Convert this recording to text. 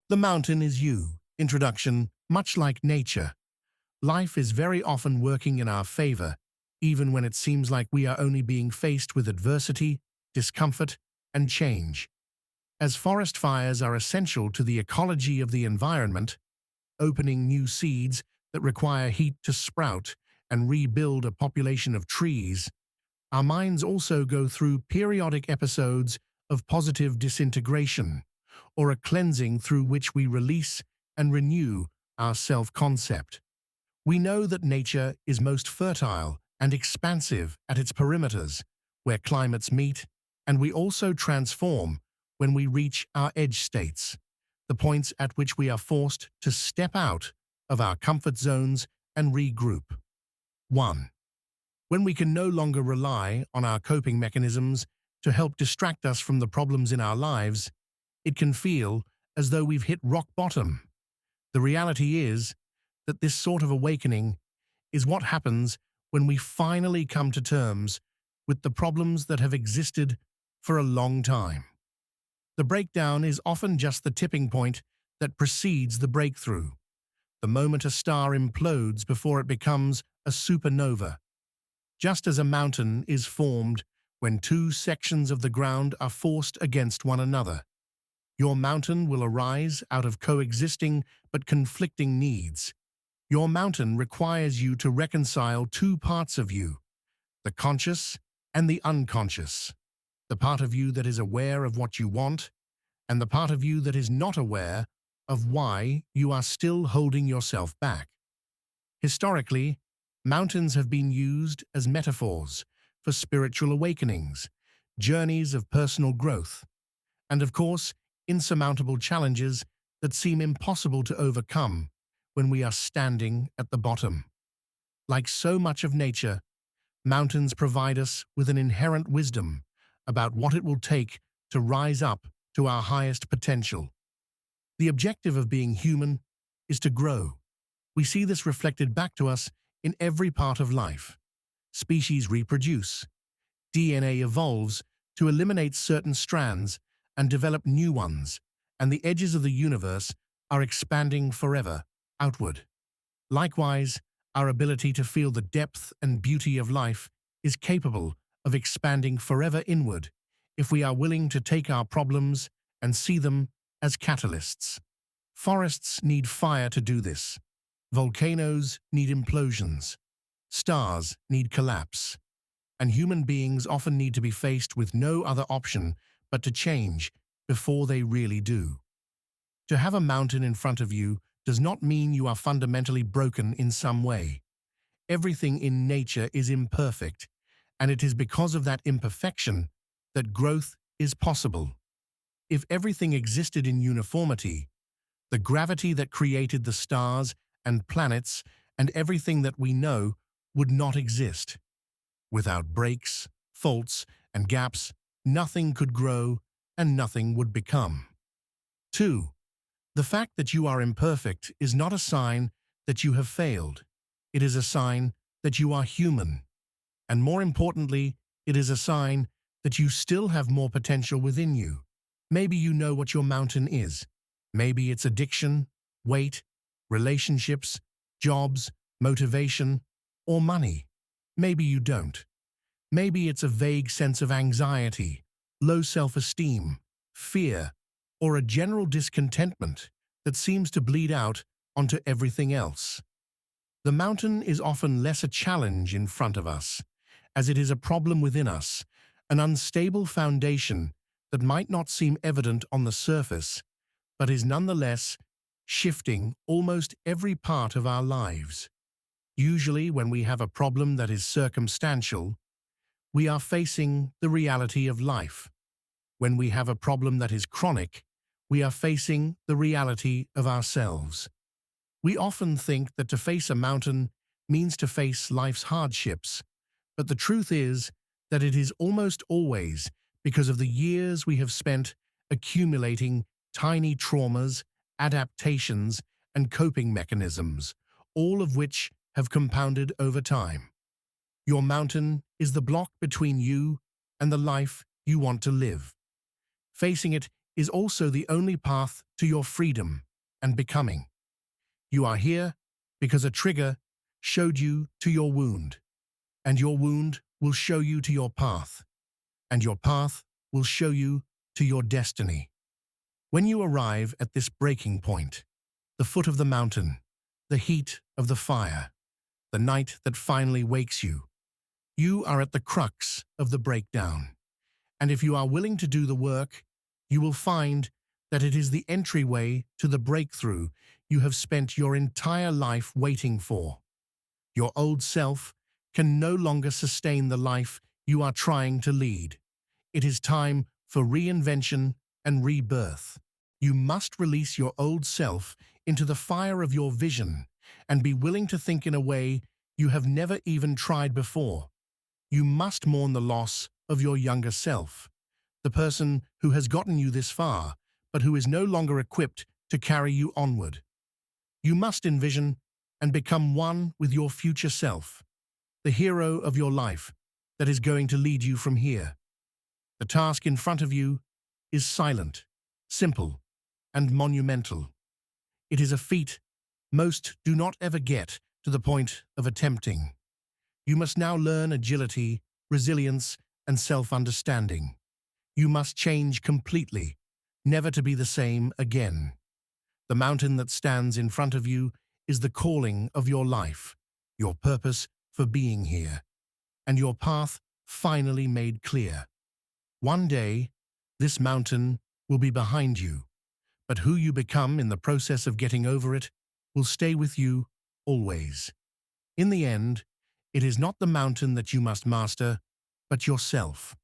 The mountain is you. Introduction. Much like nature, life is very often working in our favor, even when it seems like we are only being faced with adversity, discomfort, and change. As forest fires are essential to the ecology of the environment, opening new seeds that require heat to sprout and rebuild a population of trees, our minds also go through periodic episodes of positive disintegration, or a cleansing through which we release and renew our self-concept. We know that nature is most fertile and expansive at its perimeters, where climates meet, and we also transform when we reach our edge states, the points at which we are forced to step out of our comfort zones and regroup. 1. When we can no longer rely on our coping mechanisms to help distract us from the problems in our lives, it can feel as though we've hit rock bottom. The reality is that this sort of awakening is what happens when we finally come to terms with the problems that have existed for a long time. The breakdown is often just the tipping point that precedes the breakthrough, the moment a star implodes before it becomes a supernova. Just as a mountain is formed when two sections of the ground are forced against one another, your mountain will arise out of coexisting but conflicting needs. Your mountain requires you to reconcile two parts of you, the conscious and the unconscious, the part of you that is aware of what you want, and the part of you that is not aware of why you are still holding yourself back. Historically, mountains have been used as metaphors for spiritual awakenings, journeys of personal growth, and of course, insurmountable challenges that seem impossible to overcome when we are standing at the bottom. Like so much of nature, mountains provide us with an inherent wisdom about what it will take to rise up to our highest potential. The objective of being human is to grow. We see this reflected back to us in every part of life. Species reproduce. DNA evolves to eliminate certain strands and develop new ones, and the edges of the universe are expanding forever, outward. Likewise, our ability to feel the depth and beauty of life is capable of expanding forever inward if we are willing to take our problems and see them as catalysts. Forests need fire to do this. Volcanoes need implosions. Stars need collapse. And human beings often need to be faced with no other option but to change before they really do. To have a mountain in front of you does not mean you are fundamentally broken in some way. Everything in nature is imperfect, and it is because of that imperfection that growth is possible. If everything existed in uniformity, the gravity that created the stars and planets and everything that we know would not exist. Without breaks, faults, and gaps, nothing could grow and nothing would become. 2. The fact that you are imperfect is not a sign that you have failed. It is a sign that you are human. And more importantly, it is a sign that you still have more potential within you. Maybe you know what your mountain is. Maybe it's addiction, weight, relationships, jobs, motivation, or money. Maybe you don't. Maybe it's a vague sense of anxiety, low self-esteem, fear, or a general discontentment that seems to bleed out onto everything else. The mountain is often less a challenge in front of us, as it is a problem within us, an unstable foundation that might not seem evident on the surface, but is nonetheless shifting almost every part of our lives. Usually, when we have a problem that is circumstantial, we are facing the reality of life. When we have a problem that is chronic, we are facing the reality of ourselves. We often think that to face a mountain means to face life's hardships, but the truth is that it is almost always because of the years we have spent accumulating tiny traumas, adaptations, and coping mechanisms, all of which have compounded over time. Your mountain is the block between you and the life you want to live. Facing it is also the only path to your freedom and becoming. You are here because a trigger showed you to your wound, and your wound will show you to your path, and your path will show you to your destiny. When you arrive at this breaking point, the foot of the mountain, the heat of the fire, the night that finally wakes you, you are at the crux of the breakdown. And if you are willing to do the work, you will find that it is the entryway to the breakthrough you have spent your entire life waiting for. Your old self can no longer sustain the life you are trying to lead. It is time for reinvention and rebirth. You must release your old self into the fire of your vision and be willing to think in a way you have never even tried before. You must mourn the loss of your younger self, the person who has gotten you this far, but who is no longer equipped to carry you onward. You must envision and become one with your future self, the hero of your life that is going to lead you from here. The task in front of you is silent, simple, and monumental. It is a feat most do not ever get to the point of attempting. You must now learn agility, resilience, and self-understanding. You must change completely, never to be the same again. The mountain that stands in front of you is the calling of your life, your purpose for being here, and your path finally made clear. One day, this mountain will be behind you, but who you become in the process of getting over it will stay with you always. In the end, it is not the mountain that you must master, but yourself.